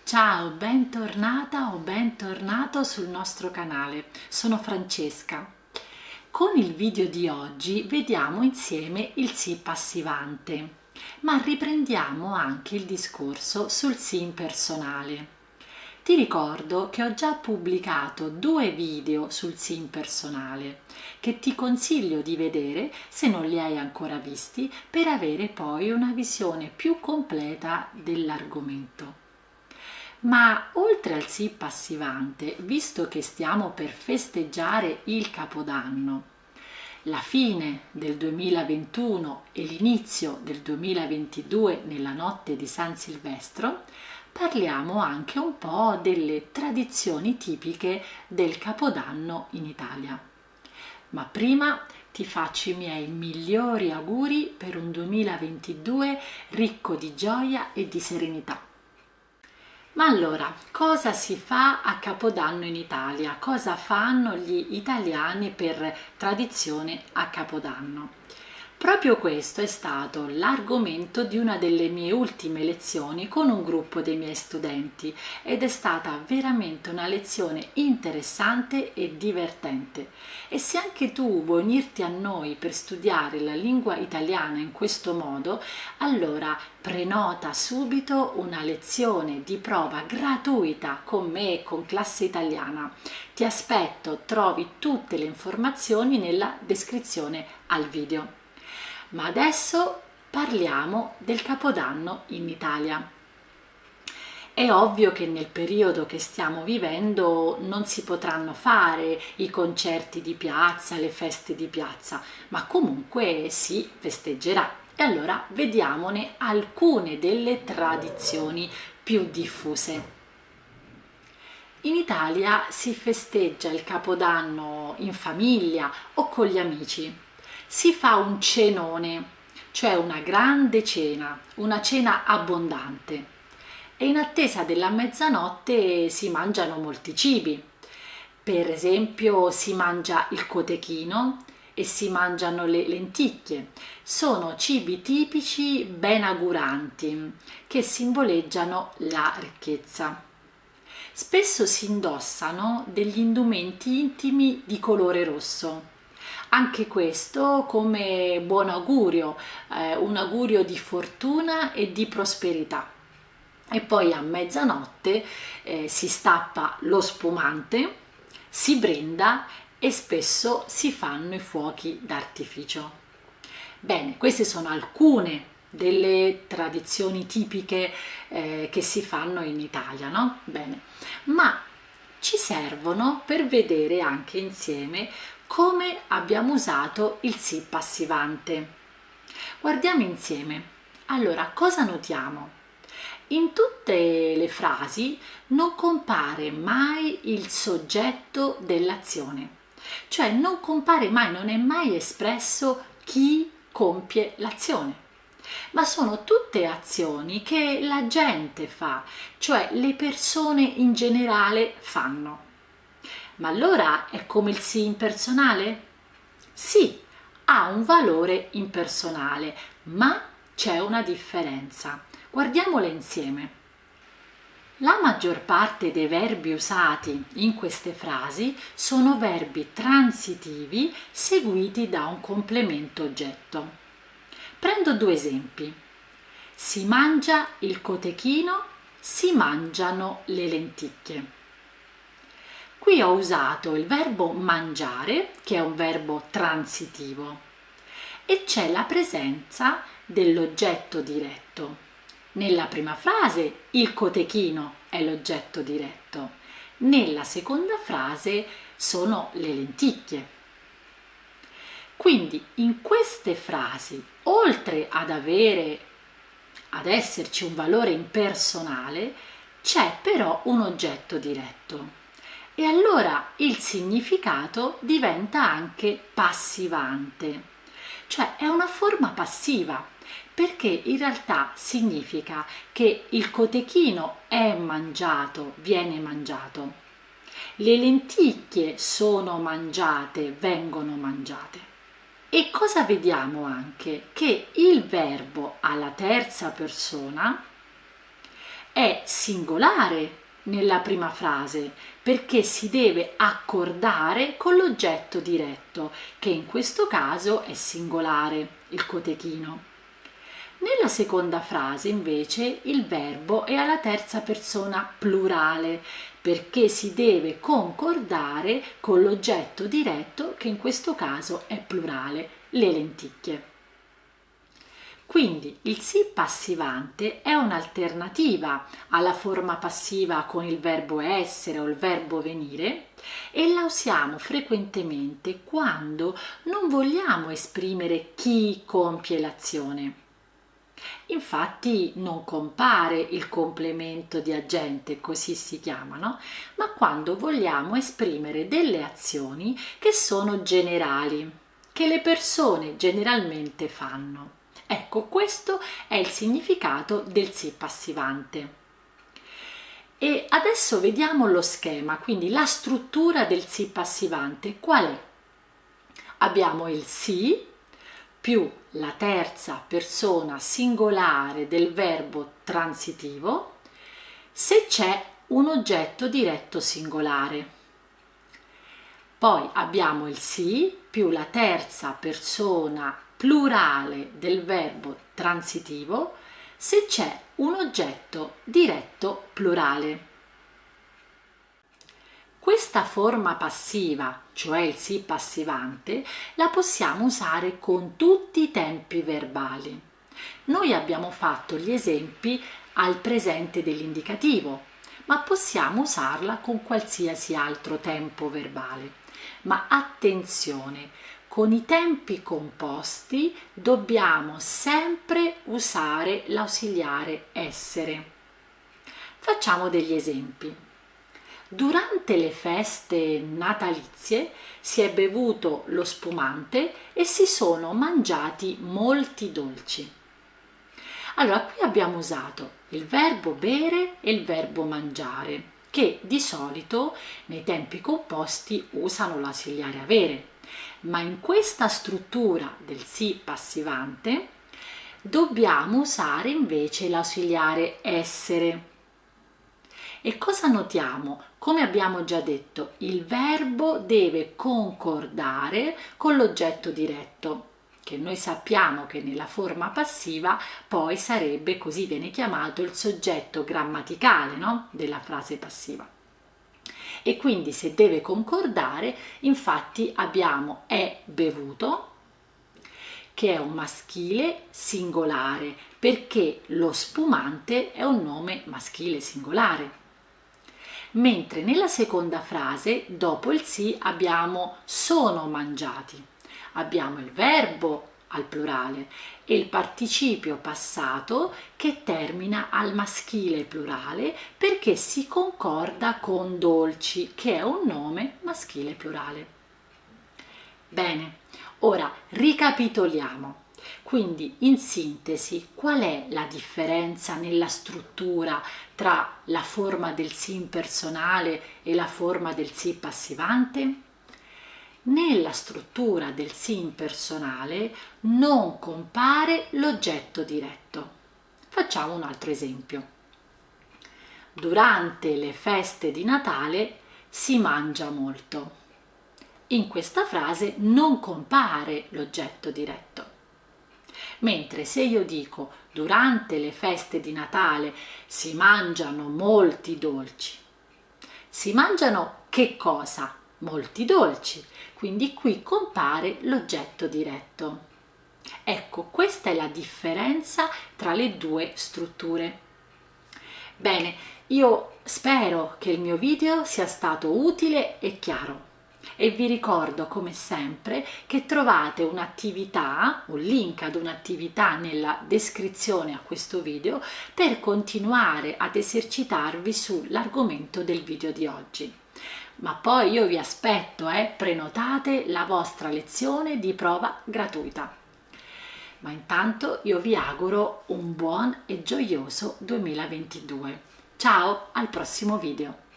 Ciao, bentornata o bentornato sul nostro canale. Sono Francesca. Con il video di oggi vediamo insieme il sì passivante, ma riprendiamo anche il discorso sul sì impersonale. Ti ricordo che ho già pubblicato 2 video sul sì impersonale che ti consiglio di vedere se non li hai ancora visti per avere poi una visione più completa dell'argomento. Ma oltre al sì passivante, visto che stiamo per festeggiare il Capodanno, la fine del 2021 e l'inizio del 2022 nella notte di San Silvestro, parliamo anche un po' delle tradizioni tipiche del Capodanno in Italia. Ma prima ti faccio i miei migliori auguri per un 2022 ricco di gioia e di serenità. Ma allora, cosa si fa a Capodanno in Italia? Cosa fanno gli italiani per tradizione a Capodanno? Proprio questo è stato l'argomento di una delle mie ultime lezioni con un gruppo dei miei studenti ed è stata veramente una lezione interessante e divertente. E se anche tu vuoi unirti a noi per studiare la lingua italiana in questo modo, allora prenota subito una lezione di prova gratuita con me e con Classe Italiana. Ti aspetto, trovi tutte le informazioni nella descrizione al video. Ma adesso parliamo del Capodanno in Italia. È ovvio che nel periodo che stiamo vivendo non si potranno fare i concerti di piazza, le feste di piazza, ma comunque si festeggerà. E allora vediamone alcune delle tradizioni più diffuse. In Italia si festeggia il Capodanno in famiglia o con gli amici. Si fa un cenone, cioè una grande cena, una cena abbondante. E in attesa della mezzanotte si mangiano molti cibi. Per esempio si mangia il cotechino e si mangiano le lenticchie. Sono cibi tipici ben auguranti che simboleggiano la ricchezza. Spesso si indossano degli indumenti intimi di colore rosso. Anche questo come buon augurio, un augurio di fortuna e di prosperità. E poi a mezzanotte si stappa lo spumante, si brinda e spesso si fanno i fuochi d'artificio. Bene, queste sono alcune delle tradizioni tipiche che si fanno in Italia, no? Bene, ma ci servono per vedere anche insieme come abbiamo usato il sì passivante. Guardiamo insieme. Allora, cosa notiamo? In tutte le frasi non compare mai il soggetto dell'azione, cioè non compare mai, non è mai espresso chi compie l'azione, ma sono tutte azioni che la gente fa, cioè le persone in generale fanno. Ma allora è come il sì impersonale? Sì, ha un valore impersonale, ma c'è una differenza. Guardiamola insieme. La maggior parte dei verbi usati in queste frasi sono verbi transitivi seguiti da un complemento oggetto. Prendo 2 esempi. Si mangia il cotechino, si mangiano le lenticchie. Qui ho usato il verbo mangiare, che è un verbo transitivo, e c'è la presenza dell'oggetto diretto. Nella prima frase il cotechino è l'oggetto diretto, nella seconda frase sono le lenticchie. Quindi in queste frasi, oltre ad esserci un valore impersonale, c'è però un oggetto diretto. E allora il significato diventa anche passivante, cioè è una forma passiva, perché in realtà significa che il cotechino è mangiato, viene mangiato, le lenticchie sono mangiate, vengono mangiate. E cosa vediamo anche? Che il verbo alla terza persona è singolare nella prima frase perché si deve accordare con l'oggetto diretto, che in questo caso è singolare, il cotechino. Nella seconda frase invece il verbo è alla terza persona plurale perché si deve concordare con l'oggetto diretto, che in questo caso è plurale, le lenticchie. Quindi il sì passivante è un'alternativa alla forma passiva con il verbo essere o il verbo venire e la usiamo frequentemente quando non vogliamo esprimere chi compie l'azione. Infatti non compare il complemento di agente, così si chiama, no? Ma quando vogliamo esprimere delle azioni che sono generali, che le persone generalmente fanno. Ecco, questo è il significato del sì passivante. E adesso vediamo lo schema, quindi la struttura del sì passivante. Qual è? Abbiamo il sì più la terza persona singolare del verbo transitivo se c'è un oggetto diretto singolare. Poi abbiamo il sì più la terza persona plurale del verbo transitivo se c'è un oggetto diretto plurale. Questa forma passiva, cioè il sì passivante, la possiamo usare con tutti i tempi verbali. Noi abbiamo fatto gli esempi al presente dell'indicativo, ma possiamo usarla con qualsiasi altro tempo verbale. Ma attenzione, con i tempi composti dobbiamo sempre usare l'ausiliare essere. Facciamo degli esempi. Durante le feste natalizie si è bevuto lo spumante e si sono mangiati molti dolci. Allora, qui abbiamo usato il verbo bere e il verbo mangiare, che di solito nei tempi composti usano l'ausiliare avere, ma in questa struttura del sì passivante dobbiamo usare invece l'ausiliare essere. E cosa notiamo? Come abbiamo già detto, il verbo deve concordare con l'oggetto diretto, che noi sappiamo che nella forma passiva poi sarebbe, così viene chiamato, il soggetto grammaticale, no? Della frase passiva. E quindi se deve concordare, infatti abbiamo è bevuto, che è un maschile singolare, perché lo spumante è un nome maschile singolare. Mentre nella seconda frase, dopo il sì, abbiamo sono mangiati. Abbiamo il verbo al plurale e il participio passato che termina al maschile plurale perché si concorda con dolci, che è un nome maschile plurale. Bene, ora ricapitoliamo. Quindi, in sintesi, qual è la differenza nella struttura tra la forma del sì impersonale e la forma del sì passivante? Nella struttura del sì impersonale non compare l'oggetto diretto. Facciamo un altro esempio. Durante le feste di Natale si mangia molto. In questa frase non compare l'oggetto diretto. Mentre se io dico durante le feste di Natale si mangiano molti dolci, si mangiano che cosa? Molti dolci, quindi qui compare l'oggetto diretto. Ecco, questa è la differenza tra le due strutture. Bene, io spero che il mio video sia stato utile e chiaro. E vi ricordo come sempre che trovate un'attività, un link ad un'attività nella descrizione a questo video per continuare ad esercitarvi sull'argomento del video di oggi. Ma poi io vi aspetto, prenotate la vostra lezione di prova gratuita. Ma intanto io vi auguro un buon e gioioso 2022. Ciao, al prossimo video!